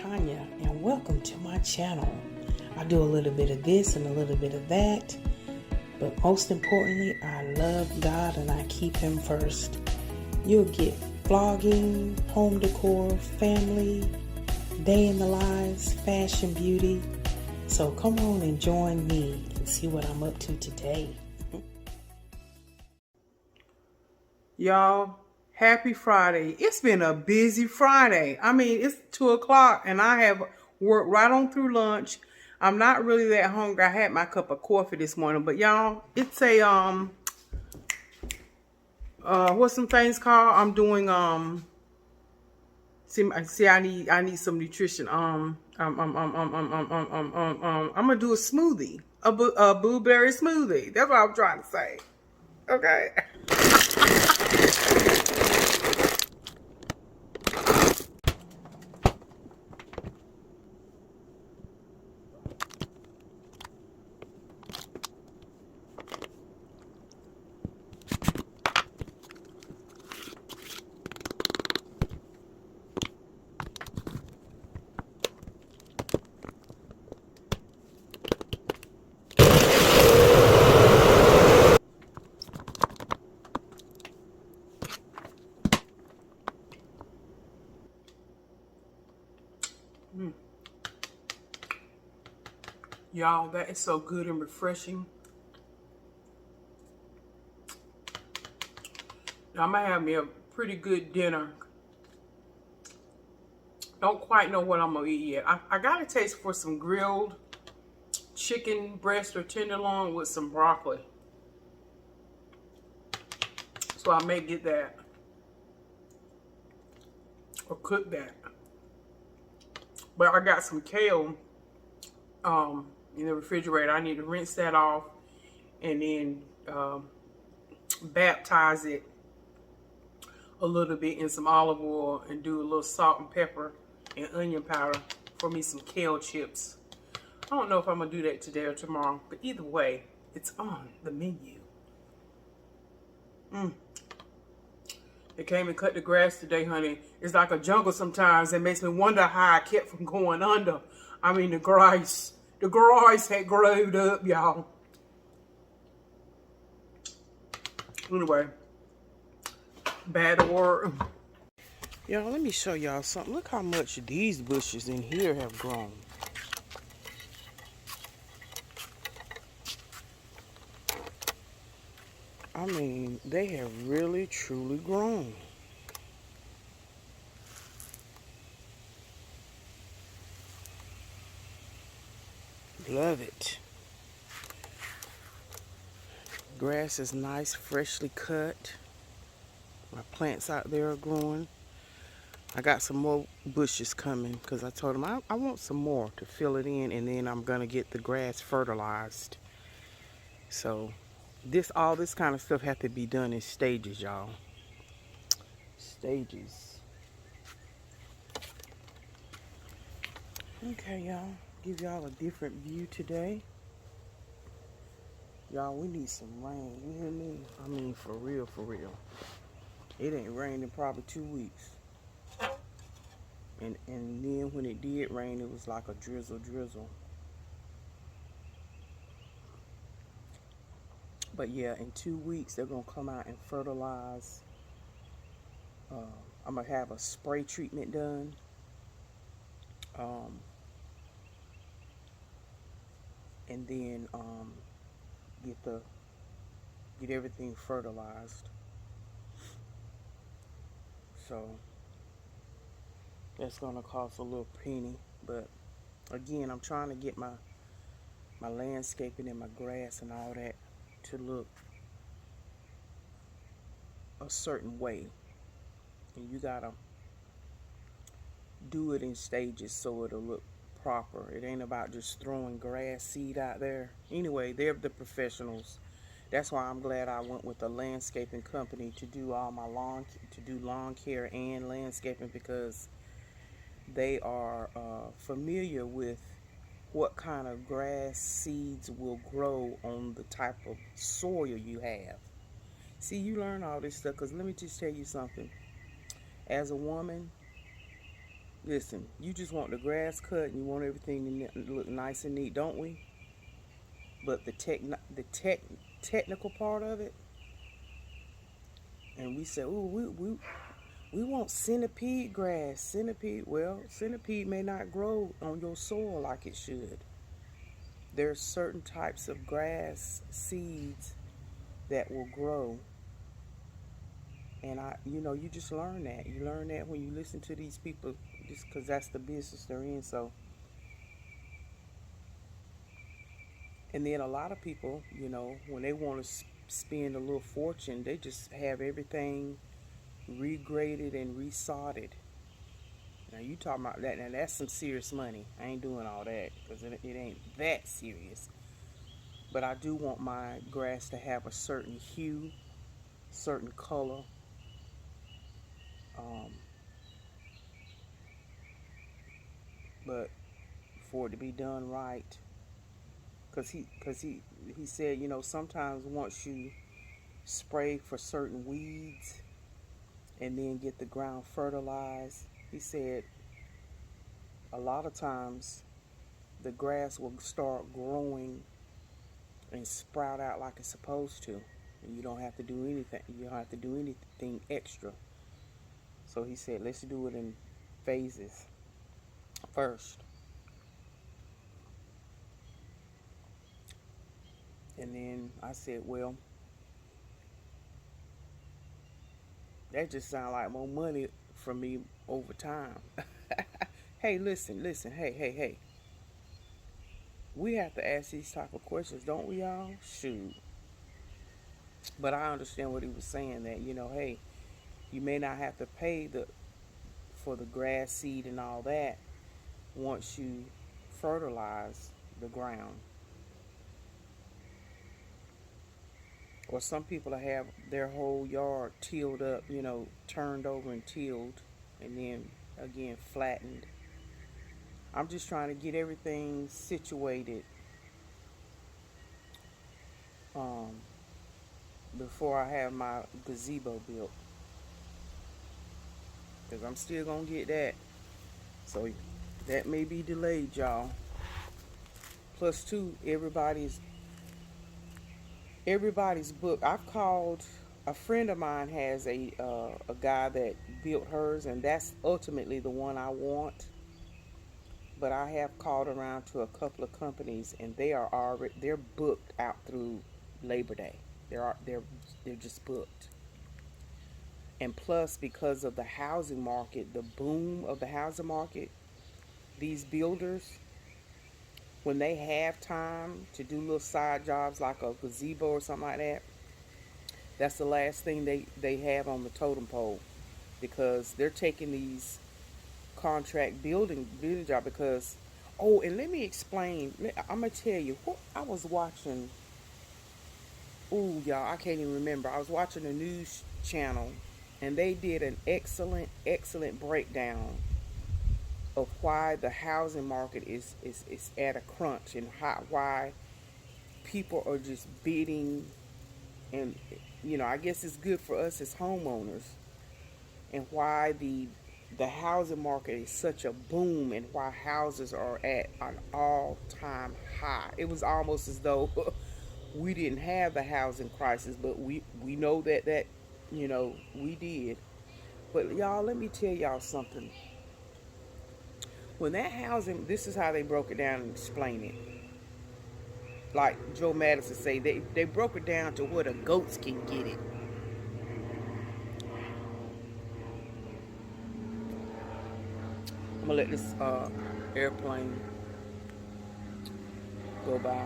Tanya, and welcome to my channel. I do a little bit of this and a little bit of that, but most importantly, I love God and I keep Him first. You'll get vlogging, home decor, family, day in the lives, fashion, beauty. So come on and join me and see what I'm up to today. Y'all, happy Friday. It's been a busy Friday. I mean, it's 2 o'clock and I have worked right on through lunch. I'm not really that hungry. I had my cup of coffee this morning, but y'all, it's a what's some things called? I'm doing see I need some nutrition. I'm gonna do a smoothie, a blueberry smoothie. That's what I'm trying to say. Okay. Y'all, that is so good and refreshing. I'm gonna have me a pretty good dinner. Don't quite know what I'm gonna eat yet. I got a taste for some grilled chicken breast or tenderloin with some broccoli. So I may get that or cook that. But I got some kale in the refrigerator. I need to rinse that off and then baptize it a little bit in some olive oil and do a little salt and pepper and onion powder for me some kale chips. I don't know if I'm gonna do that today or tomorrow, but either way, it's on the menu. They came and cut the grass today, honey. It's like a jungle sometimes. It makes me wonder how I kept from going under. I mean, the grass had growed up, y'all. Anyway, bad word. Y'all, let me show y'all something. Look how much these bushes in here have grown. I mean, they have really, truly grown. Love it. Grass is nice, freshly cut. My plants out there are growing. I got some more bushes coming because I told them I want some more to fill it in, and then I'm going to get the grass fertilized. So all this kind of stuff have to be done in stages, y'all. Stages. Okay, y'all. Give y'all a different view today. Y'all, we need some rain. You hear me? I mean, for real, for real. It ain't rained in probably 2 weeks. And then when it did rain, it was like a drizzle. But yeah, in 2 weeks, they're going to come out and fertilize. I'm going to have a spray treatment done. And then get everything fertilized. So that's going to cost a little penny. But again, I'm trying to get my landscaping and my grass and all that to look a certain way. And you gotta do it in stages so it'll look proper. It ain't about just throwing grass seed out there. Anyway, they're the professionals. That's why I'm glad I went with a landscaping company to do all my lawn care and landscaping, because they are familiar with what kind of grass seeds will grow on the type of soil you have. See, you learn all this stuff because let me just tell you something. As a woman, Listen, you just want the grass cut and you want everything to look nice and neat, don't we? But technical part of it, and we say, "Ooh, we want centipede grass." Centipede, well, centipede may not grow on your soil like it should. There's certain types of grass seeds that will grow, and you just learn that. You learn that when you listen to these people, just because that's the business they're in. So, and then a lot of people, when they want to spend a little fortune, they just have everything regraded and resodded. Now you talking about that? Now that's some serious money. I ain't doing all that because it ain't that serious. But I do want my grass to have a certain hue, certain color, um, but for it to be done right. Cause he said, sometimes once you spray for certain weeds and then get the ground fertilized, he said a lot of times the grass will start growing and sprout out like it's supposed to. And you don't have to do anything. You don't have to do anything extra. So he said, let's do it in phases first. And then I said, well, that just sounds like more money for me over time. Hey, listen. Hey. We have to ask these type of questions, don't we, y'all? Shoot. But I understand what he was saying, that, hey, you may not have to pay for the grass seed and all that once you fertilize the ground. Or some people have their whole yard tilled up, turned over and tilled, and then again flattened. I'm just trying to get everything situated um, before I have my gazebo built, because I'm still gonna get that. So that may be delayed, y'all. Plus, two, everybody's book. I've called, a friend of mine has a guy that built hers, and that's ultimately the one I want. But I have called around to a couple of companies, and they're booked out through Labor Day. They're just booked. And plus, because of the housing market, the boom of the housing market, these builders, when they have time to do little side jobs like a gazebo or something like that, that's the last thing they have on the totem pole, because they're taking these contract building job. Because, oh, and let me explain. I'm gonna tell you what I was watching. Ooh, y'all, I can't even remember. I was watching a news channel, and they did an excellent breakdown of why the housing market is at a crunch, and why people are just bidding. And I guess it's good for us as homeowners, and why the housing market is such a boom, and why houses are at an all-time high. It was almost as though we didn't have the housing crisis, but we know that we did. But y'all, let me tell y'all something. When that housing, this is how they broke it down and explain it. Like Joe Madison say, they broke it down to where the goats can get it. I'm gonna let this airplane go by.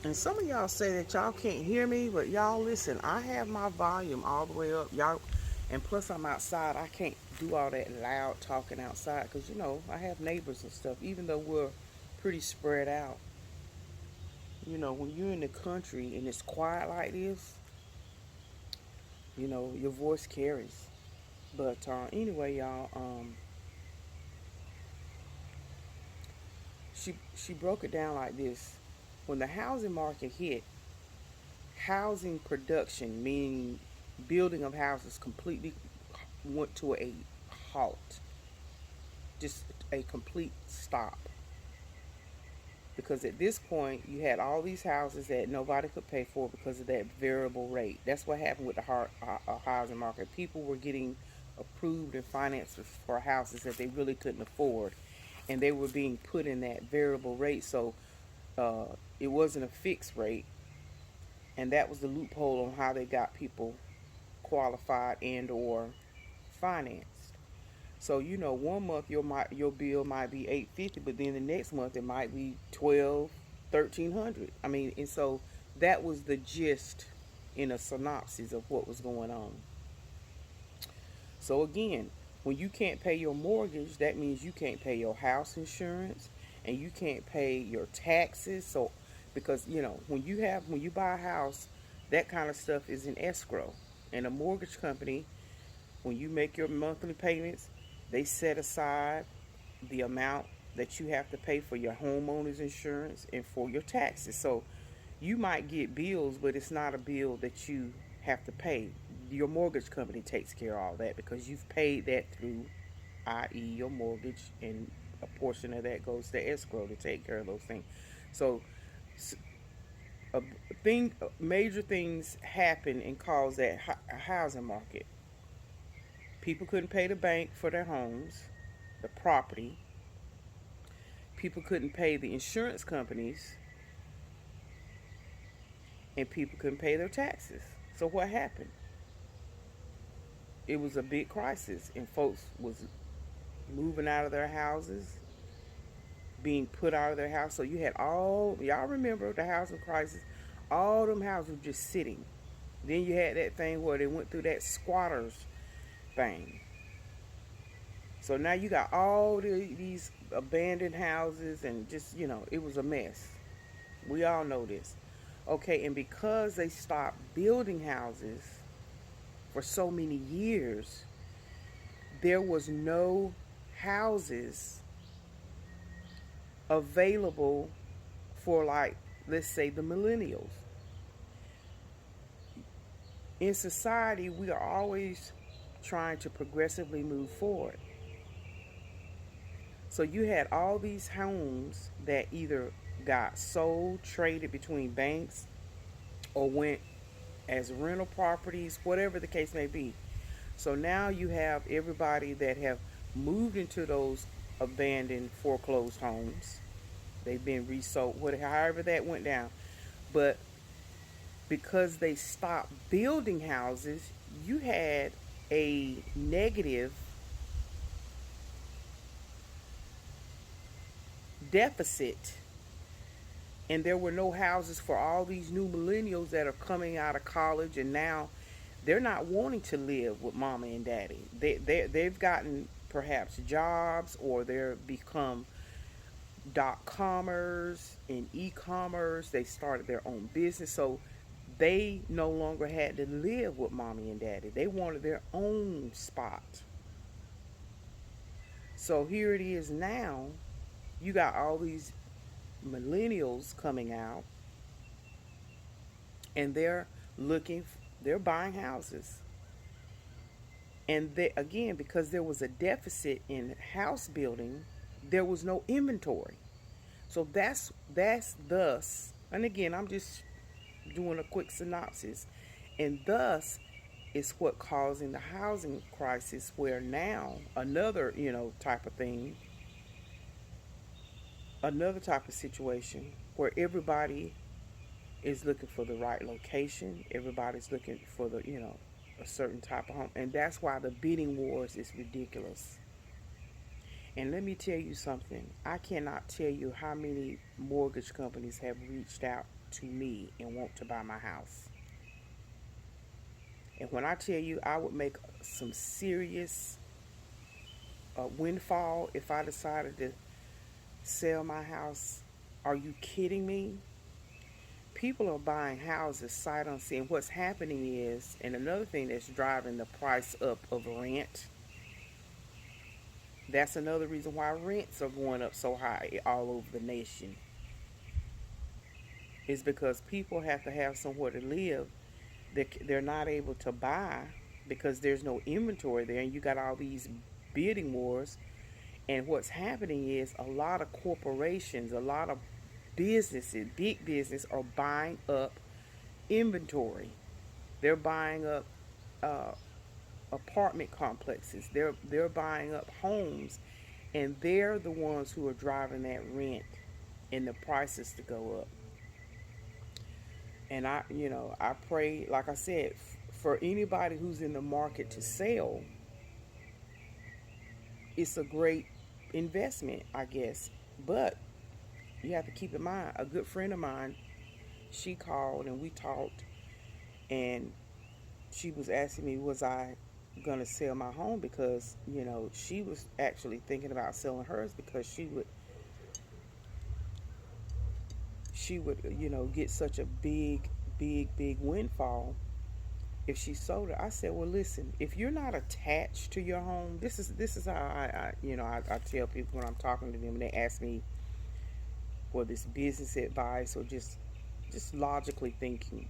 And some of y'all say that y'all can't hear me, but y'all listen, I have my volume all the way up. Y'all, and plus I'm outside. I can't do all that loud talking outside because I have neighbors and stuff, even though we're pretty spread out. When you're in the country and it's quiet like this, your voice carries. But anyway, y'all, she broke it down like this. When the housing market hit, housing production, meaning building of houses, completely went to a halt, just a complete stop. Because at this point, you had all these houses that nobody could pay for because of that variable rate. That's what happened with the housing market. People were getting approved and financed for houses that they really couldn't afford, and they were being put in that variable rate. So uh, it wasn't a fixed rate, and that was the loophole on how they got people qualified and or financed. So one month your bill might be $850, but then the next month it might be 12, 1300. I mean, and so that was the gist in a synopsis of what was going on. So again, when you can't pay your mortgage, that means you can't pay your house insurance and you can't pay your taxes. So because when you buy a house, that kind of stuff is in escrow. And a mortgage company, when you make your monthly payments, they set aside the amount that you have to pay for your homeowner's insurance and for your taxes. So you might get bills, but it's not a bill that you have to pay. Your mortgage company takes care of all that because you've paid that through, i.e., your mortgage, and a portion of that goes to escrow to take care of those things. So, a major things happen and cause that housing market. People couldn't pay the bank for their homes, the property. People couldn't pay the insurance companies, and people couldn't pay their taxes. So what happened? It was a big crisis, and folks was moving out of their houses, being put out of their house. So you had y'all remember the housing crisis? All them houses were just sitting. Then you had that thing where they went through that squatters thing. So now you got all these abandoned houses, and just it was a mess. We all know this. Okay, and because they stopped building houses for so many years, there was no houses available for, like, let's say, the millennials. In society, we are always trying to progressively move forward. So you had all these homes that either got sold, traded between banks, or went as rental properties, whatever the case may be. So now you have everybody that have moved into those abandoned, foreclosed homes. They've been resold, however that went down. But because they stopped building houses, you had a negative deficit, and there were no houses for all these new millennials that are coming out of college, and now they're not wanting to live with mama and daddy. They've gotten perhaps jobs, or they're become .comers in e-commerce. They started their own business, so they no longer had to live with mommy and daddy. They wanted their own spot. So here it is now. You got all these millennials coming out, and they're buying houses. And they, again, because there was a deficit in house building, there was no inventory. So that's thus, and again, I'm just doing a quick synopsis, and thus is what causing the housing crisis, where now another type of thing, another type of situation where everybody is looking for the right location. Everybody's looking for a certain type of home, and that's why the bidding wars is ridiculous. And let me tell you something. I cannot tell you how many mortgage companies have reached out to me and want to buy my house. And when I tell you I would make some serious windfall if I decided to sell my house, are you kidding me? People are buying houses sight unseen. What's happening is, and another thing that's driving the price up of rent, that's another reason why rents are going up so high all over the nation, is because people have to have somewhere to live. They're not able to buy because there's no inventory there, and you got all these bidding wars. And what's happening is a lot of corporations, a lot of businesses, big business, are buying up inventory. They're buying up uh, apartment complexes. They're buying up homes, and they're the ones who are driving that rent and the prices to go up. And I pray, like I said, for anybody who's in the market to sell, it's a great investment, I guess. But you have to keep in mind, a good friend of mine, she called and we talked, and she was asking me, was I gonna sell my home, because she was actually thinking about selling hers, because she would get such a big windfall if she sold it. I said, well, listen, if you're not attached to your home, this is how I tell people when I'm talking to them and they ask me for this business advice or just logically thinking.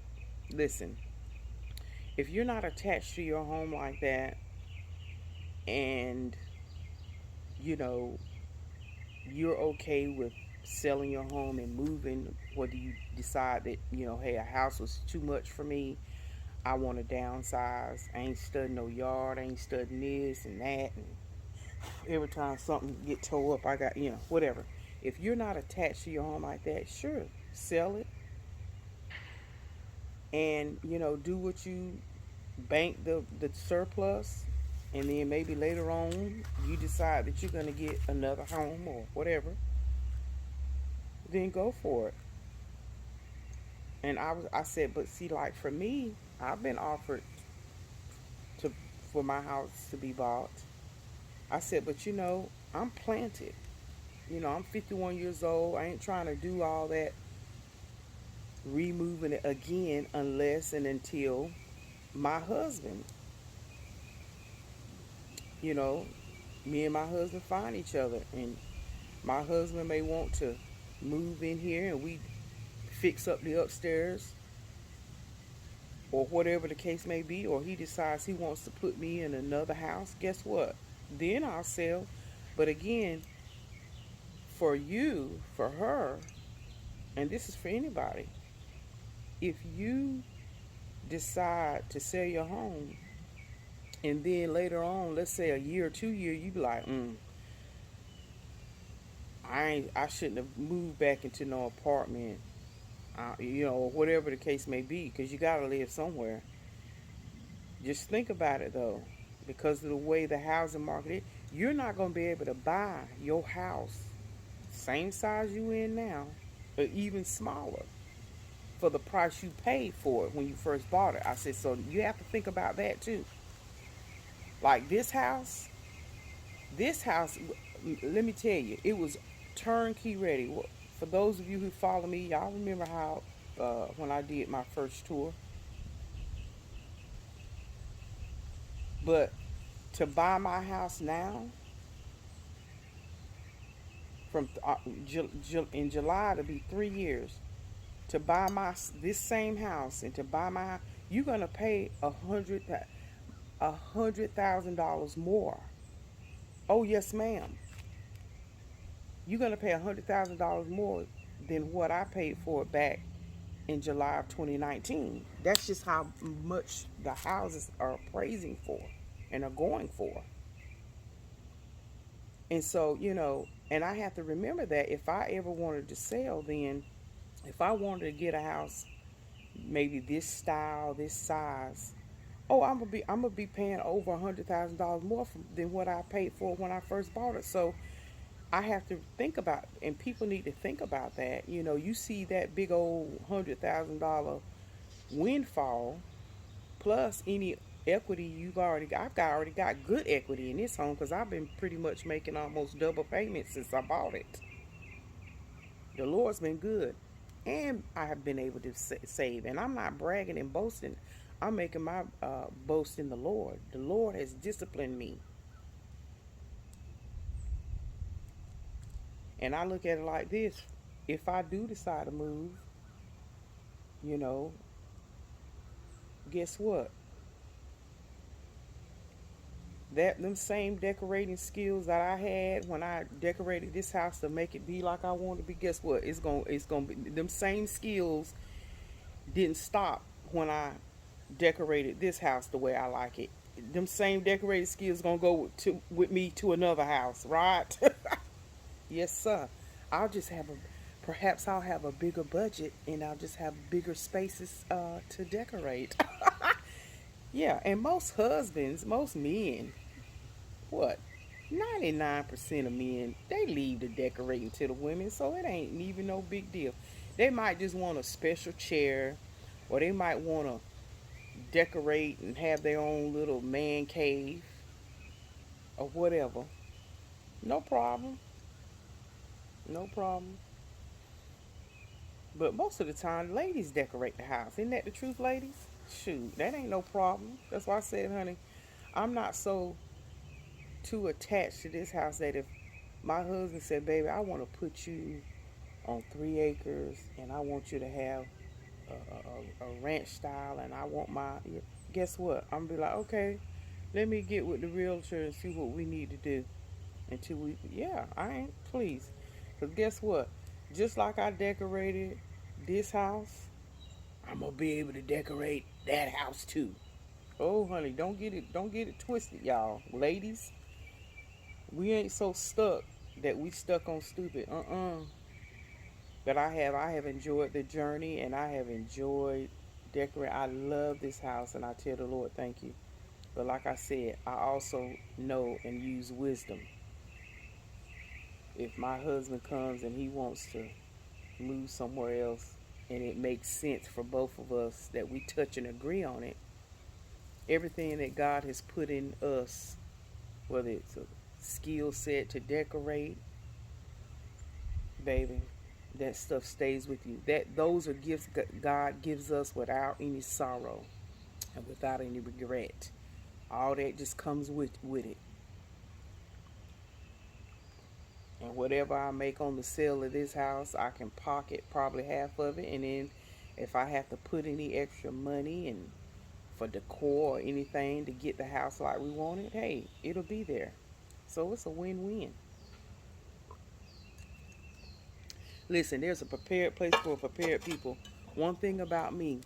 Listen, if you're not attached to your home like that, and you know you're okay with selling your home and moving, whether you decide that hey, a house was too much for me, I want to downsize, I ain't studying no yard, I ain't studying this and that, and every time something get tore up, I got whatever. If you're not attached to your home like that, sure, sell it, and do what you bank the surplus, and then maybe later on you decide that you're going to get another home or whatever, then go for it. And I said, but see, like for me, I've been offered to for my house to be bought. I said, but I'm planted. I'm 51 years old. I ain't trying to do all that removing it again unless and until my husband, you know, me and my husband find each other, and my husband may want to move in here and we fix up the upstairs or whatever the case may be, or he decides he wants to put me in another house. Guess what? Then I'll sell. But again, for you, for her, and this is for anybody, if you decide to sell your home and then later on, let's say a year or 2 year, you be like, I shouldn't have moved back into no apartment, or whatever the case may be, because you got to live somewhere. Just think about it though, because of the way the housing market is, you're not going to be able to buy your house same size you in now, or even smaller, for the price you paid for it when you first bought it. I said, so you have to think about that too. Like this house, let me tell you, it was turnkey ready. For those of you who follow me, y'all remember how when I did my first tour. But to buy my house now, from in July to be 3 years, to buy this same house and to buy my house, you're gonna pay $100,000 more. Oh yes, ma'am. You're gonna pay $100,000 more than what I paid for it back in July of 2019. That's just how much the houses are appraising for and are going for. And so, and I have to remember that if I ever wanted to sell, then if I wanted to get a house, maybe this style, this size, oh, I'm gonna be paying over $100,000 more than what I paid for when I first bought it. So I have to think about, and people need to think about that. You see that big old $100,000 windfall, plus any equity you've already got. Already got good equity in this home, because I've been pretty much making almost double payments since I bought it. The Lord's been good, and I have been able to save. And I'm not bragging and boasting. I'm making my boast in the Lord. The Lord has disciplined me, and I look at it like this: if I do decide to move, you know, guess what? them same decorating skills that I had when I decorated this house to make it be like I want it to be. Guess what? It's gonna be them same skills didn't stop when I decorated this house the way I like it. Them same decorating skills gonna go with me to another house, right? Yes, sir. I'll just have a perhaps I'll have a bigger budget and I'll just have bigger spaces to decorate. Yeah, and most husbands, most men, what? 99% of men, they leave the decorating to the women, so it ain't even no big deal. They might just want a special chair, or they might want to decorate and have their own little man cave or whatever. No problem. No problem. But most of the time, ladies decorate the house. Isn't that the truth, ladies? Shoot, that ain't no problem. That's why I said, honey, I'm not so too attached to this house that if my husband said, baby, I want to put you on 3 acres and I want you to have a ranch style and I want my, guess what? I'm going to be like, okay, let me get with the realtor and see what we need to do until we, yeah, I ain't, please. Because guess what? Just like I decorated this house, I'm going to be able to decorate that house too. Oh, honey, don't get it twisted, y'all. Ladies, we ain't so stuck that we stuck on stupid. But I have enjoyed the journey and I have enjoyed decorating. I love this house and I tell the Lord thank you. But like I said, I also know and use wisdom. If my husband comes and he wants to move somewhere else and it makes sense for both of us that we touch and agree on it, everything that God has put in us, whether it's a skill set to decorate, baby, that stuff stays with you. Those are gifts God gives us without any sorrow and without any regret. All that just comes with it. And whatever I make on the sale of this house, I can pocket probably half of it. And then if I have to put any extra money and for decor or anything to get the house like we want it, hey, it'll be there. So it's a win-win. Listen, there's a prepared place for prepared people. One thing about me,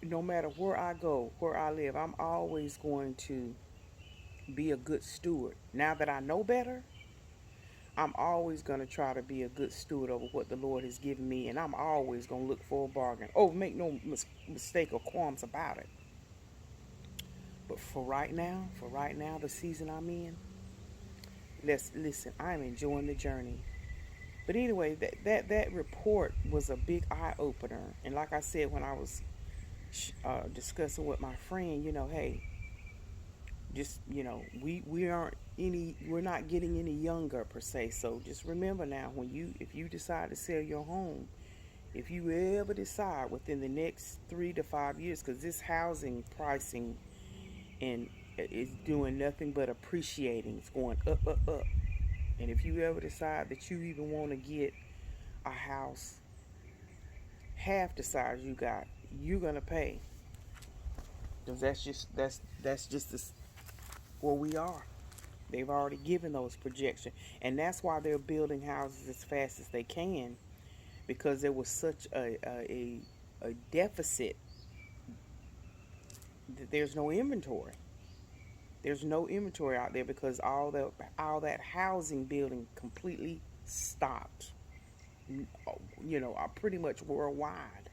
no matter where I go, where I live, I'm always going to be a good steward. Now that I know better, I'm always going to try to be a good steward over what the Lord has given me, and I'm always going to look for a bargain. Oh, make no mistake or qualms about it. But for right now, the season I'm in, let's listen. I'm enjoying the journey. But anyway, that report was a big eye opener, and like I said when I was discussing with my friend, hey, just we're not getting any younger per se. So just remember now, if you decide to sell your home, if you ever decide within the next 3 to 5 years, because this housing pricing and is doing nothing but appreciating, it's going up, up, up. And if you ever decide that you even want to get a house half the size you got, you're gonna pay, because that's just where we are. They've already given those projections, and that's why they're building houses as fast as they can, because there was such a deficit that there's no inventory. There's no inventory out there because all that housing building completely stopped. Pretty much worldwide.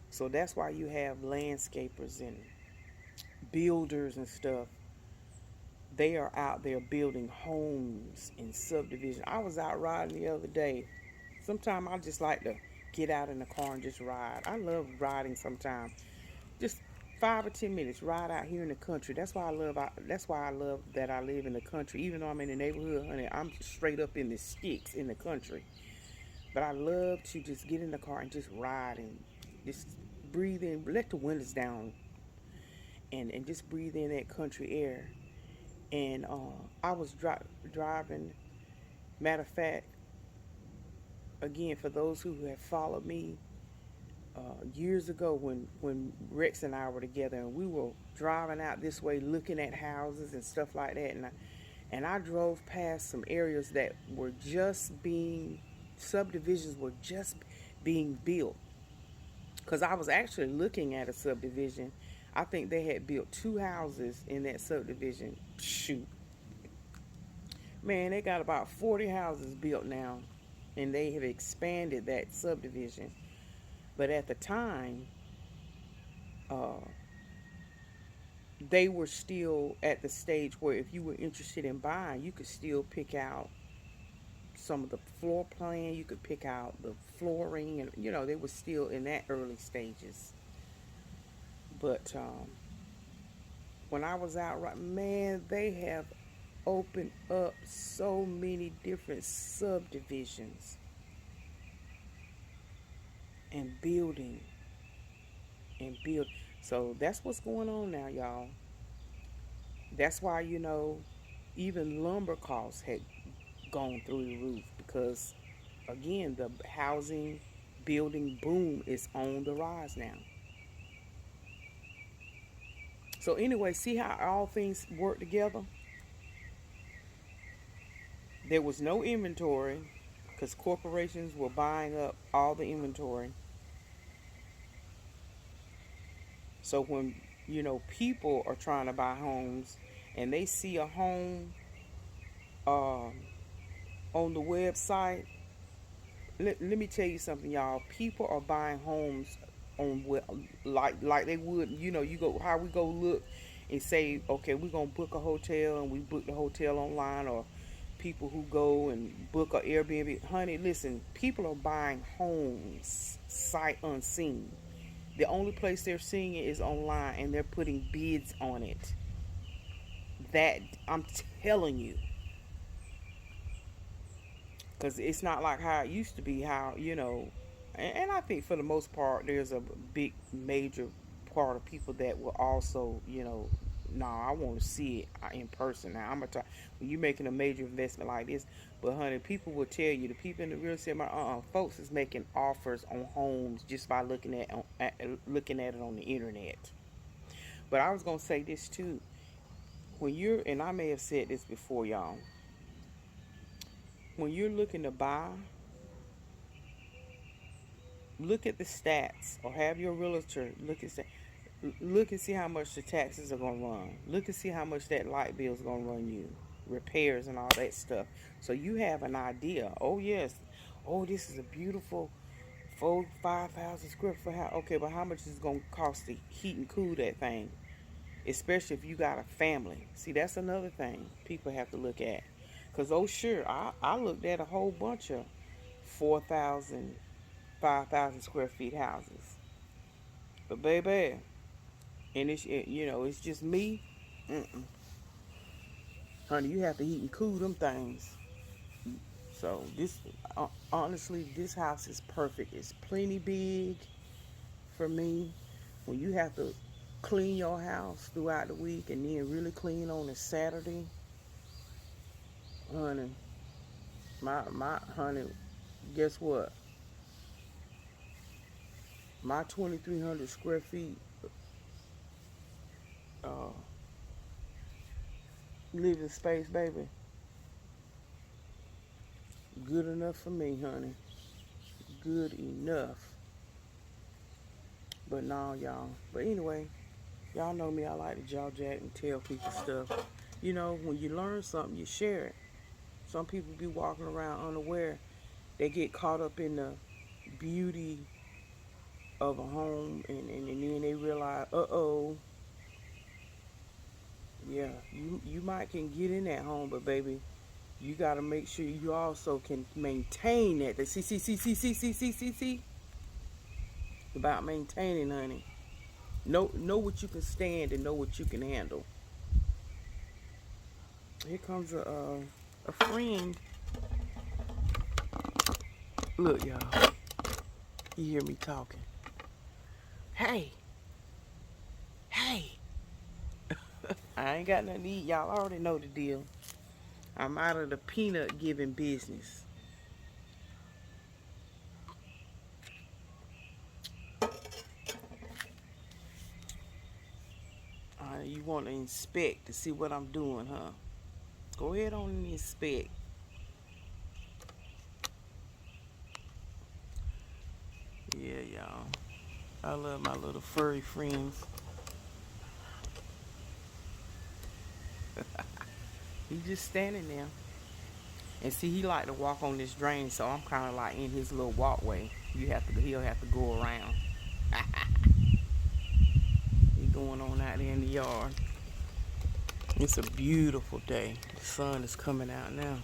So that's why you have landscapers and builders and stuff. They are out there building homes in subdivision. I was out riding the other day. Sometimes I just like to get out in the car and just ride. I love riding sometimes. Just 5 or 10 minutes ride out here in the country. That's why I love. That's why I love that I live in the country. Even though I'm in the neighborhood, honey, I'm straight up in the sticks in the country. But I love to just get in the car and just ride and just breathe in, let the windows down, and just breathe in that country air. And I was driving. Matter of fact, again, for those who have followed me years ago when Rex and I were together, and we were driving out this way looking at houses and stuff like that, and I drove past some areas that were just being subdivisions were just being built. Because I was actually looking at a subdivision. I think they had built 2 houses in that subdivision. Shoot, man, they got about 40 houses built now, and they have expanded that subdivision. But at the time, uh, they were still at the stage where if you were interested in buying, you could still pick out some of the floor plan, you could pick out the flooring, and they were still in that early stages. But when I was out, right, man, they have opened up so many different subdivisions and building and build. So that's what's going on now, y'all. That's why even lumber costs had gone through the roof because, again, the housing building boom is on the rise now. So anyway, see how all things work together? There was no inventory because corporations were buying up all the inventory. So when, people are trying to buy homes and they see a home um, on the website, let me tell you something, y'all. People are buying homes on like they would, you go how we go look and say, okay, we're gonna book a hotel, and we book the hotel online, or people who go and book a Airbnb. Honey, listen, people are buying homes sight unseen. The only place they're seeing it is online, and they're putting bids on it. That I'm telling you, because it's not like how it used to be. How and I think for the most part, there's a big major part of people that will also nah, I want to see it in person. Now I'm gonna try when you're making a major investment like this. But honey, people will tell you, the people in the real estate, folks is making offers on homes just by looking at it on the internet. But I was gonna say this too. When you're, and I may have said this before, y'all, when you're looking to buy, look at the stats, or have your realtor look and see how much the taxes are gonna run. Look and see how much that light bill is gonna run you, repairs and all that stuff. So you have an idea. Oh yes, oh, this is a beautiful 5,000 square foot house. Okay, but how much is it gonna cost to heat and cool that thing? Especially if you got a family. See, that's another thing people have to look at. Because, oh, sure, I looked at a whole bunch of 4,000, 5,000 square feet houses. But, baby, and it's just me. Mm-mm. Honey, you have to heat and cool them things. So, honestly, this house is perfect. It's plenty big for me. When you have to clean your house throughout the week and then really clean on a Saturday, honey, my honey, guess what? My 2,300 square feet uh, living space, baby, good enough for me, honey. Good enough. But no, y'all. But anyway, y'all know me. I like to jaw jack and tell people stuff. When you learn something, you share it. Some people be walking around unaware. They get caught up in the beauty of a home, and then they realize, uh-oh, yeah, you might can get in that home, but baby, you got to make sure you also can maintain that. See, about maintaining, honey. Know what you can stand and know what you can handle. Here comes a friend. Look, y'all. You hear me talking. Hey. I ain't got nothing to eat. Y'all already know the deal. I'm out of the peanut giving business. You want to inspect to see what I'm doing, huh? Go ahead on and inspect. Yeah, y'all. I love my little furry friends. He just standing there. And see, he like to walk on this drain, so I'm kind of like in his little walkway. He'll have to go around. He going on out there in the yard. It's a beautiful day. The sun is coming out now.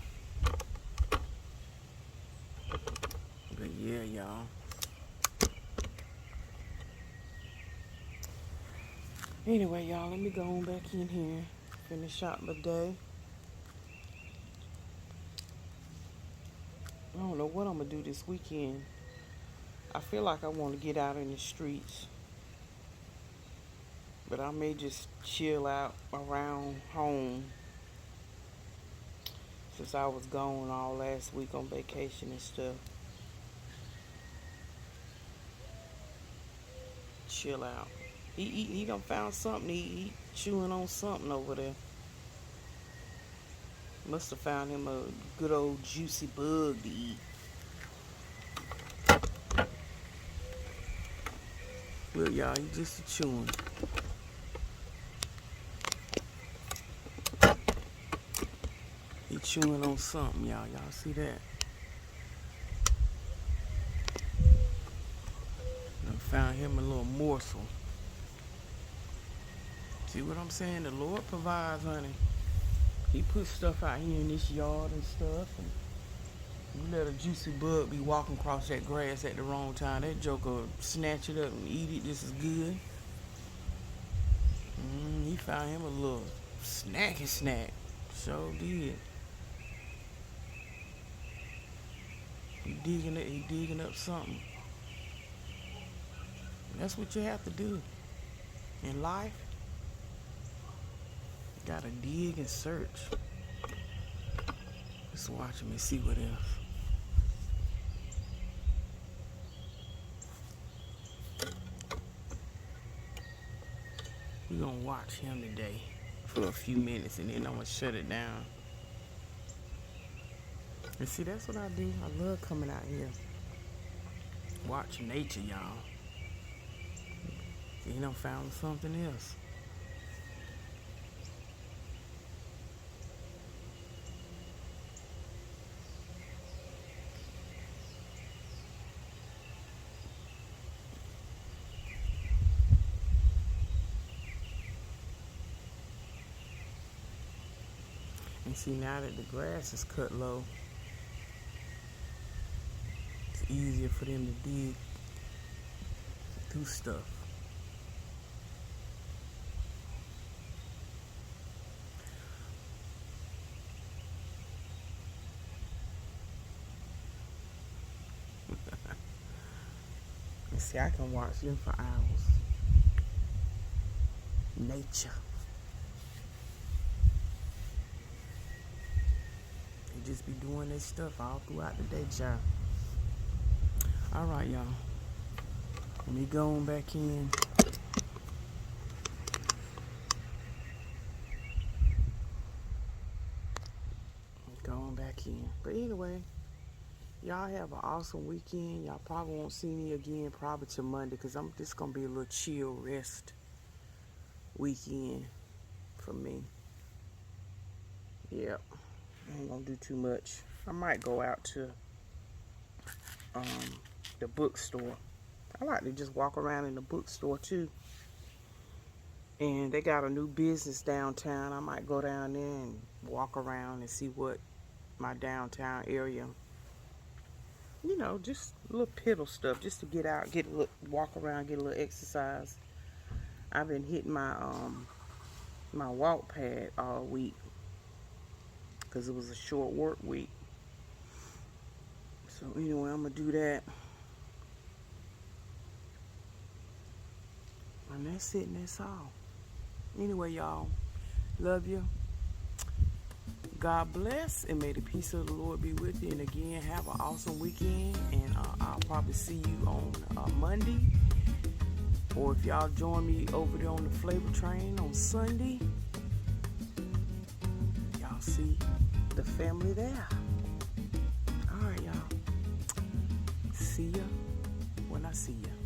But yeah, y'all. Anyway, y'all, let me go on back in here. Finish out the day. I don't know what I'm going to do this weekend. I feel like I want to get out in the streets. But I may just chill out around home. Since I was gone all last week on vacation and stuff. Chill out. He done found something to eat. Chewing on something over there. Must have found him a good old juicy bug to eat. Well, y'all, he just a chewing. He chewing on something, y'all. Y'all see that? Done found him a little morsel. See what I'm saying? The Lord provides, honey. He puts stuff out here in this yard and stuff. And you let a juicy bug be walking across that grass at the wrong time. That joker will snatch it up and eat it just as good. He found him a little snacky snack. Sure did. He digging up something. That's what you have to do in life. You gotta dig and search. Just watch him and see what else. We're gonna watch him today for a few minutes and then I'm gonna shut it down. And see, that's what I do. I love coming out here. Watch nature, y'all. He done found something else. And see, now that the grass is cut low, it's easier for them to dig through stuff. And see, I can watch them for hours. Nature. They just be doing their stuff all throughout the day, child. All right, y'all. Let me go on back in. Going back in. But anyway, y'all have an awesome weekend. Y'all probably won't see me again probably till Monday because I'm just going to be a little chill rest weekend for me. Yep. I ain't going to do too much. I might go out to the bookstore. I like to just walk around in the bookstore too. And they got a new business downtown. I might go down there and walk around and see what my downtown area, you know, just little piddle stuff, just to get out, get a little, walk around, get a little exercise. I've been hitting my my walk pad all week because it was a short work week. So anyway, I'm gonna do that. And that's it, and that's all. Anyway, y'all, love you. God bless, and may the peace of the Lord be with you. And again, have an awesome weekend. And I'll probably see you on Monday Or if y'all join me over there on the flavor train on Sunday, y'all see the family there. All right, y'all. See ya when I see ya.